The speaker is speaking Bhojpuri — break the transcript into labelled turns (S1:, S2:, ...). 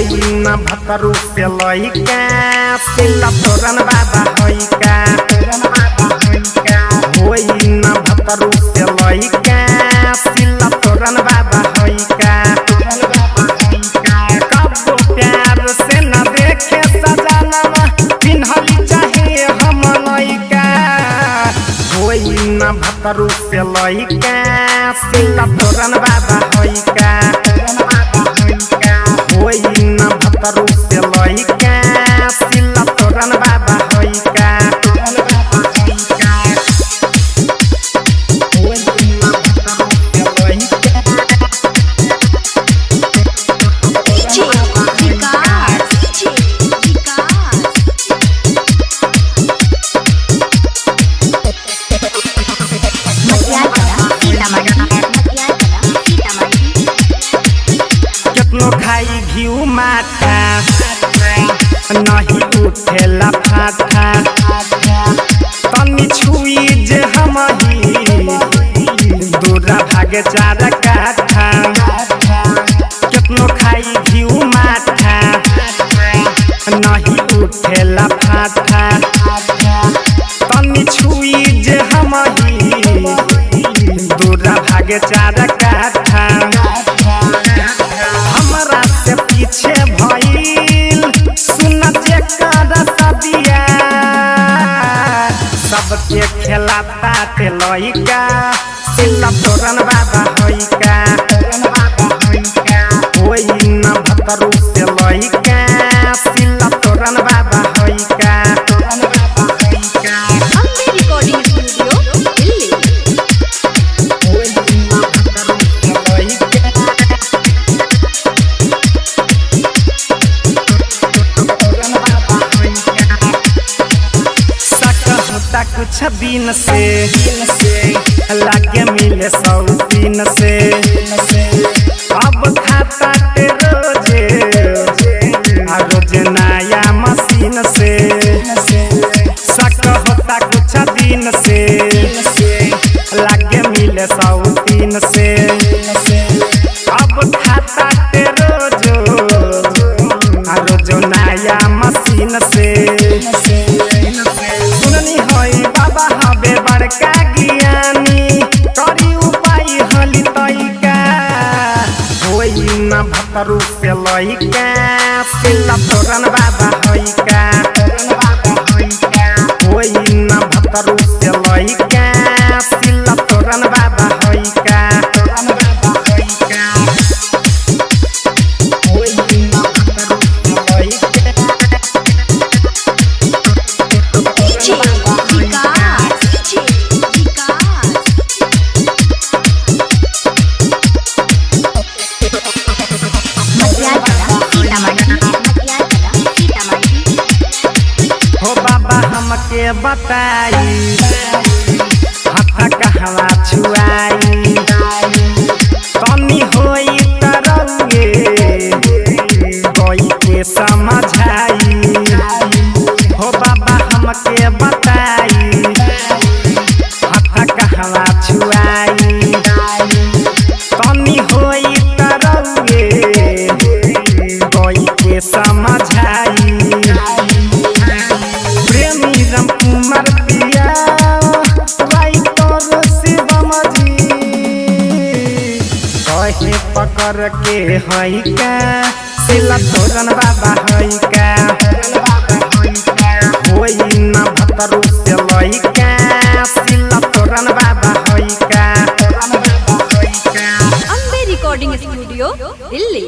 S1: होई न भतरू से लइका सिला तोरन बाबा होइका होई न भतरू से लइका सिला तोरन बाबा होइका कबो प्यार से न देखे सजनवा पिन्हली चाहे हम लइका होई न भतरू से लइका सिला तोरन बाबा होइका होई न भतरू से लइका सिला तोरन बाबा होइका कितनो खाई घिउ माथा नहीं उठेला फाटा तनी छुई जे हमही दूरा भागे चार काठा कितनो खाई घिउ माथा नहीं उठेला फाटा तनी छुई जे हमही दूरा भागे चार काठा हमरा से पीछे भइल सुन जे कर सदिया सबके खेलाता ते लइका सिला तोरन बाबा होइका होई न भतरू से लइका सिला तोरन बाबा होइका कुछ दिन से लागे मिले 100 दिन से अब खाता ते रोजे नया मशीन से शक होता कुछ दिन से लागे मिले 100 दिन से अब खाता ते रोजो नया मशीन से बाबा हबे बड़का ज्ञानी करी उपाय हली तइका होई न भतरू से लइका सिला तोरन बाबा होइका होई न भतरू से लइका सिला तोरन बाबा होइका हमके बताई हाथ कहवा छुआई तनी होई तरंगे कोई के समझाई हो बाबा हमके बताई हाथ कहवा छुआई तनी होई तरंगे कोई के समझाई कुमार पिया राइटर शिवम जी कहे पकड़ के होइका सिला तोरन बाबा होइका होई न भतरू से लइका सिला तोरन बाबा होइका
S2: अम्बे रिकॉर्डिंग स्टूडियो दिल्ली।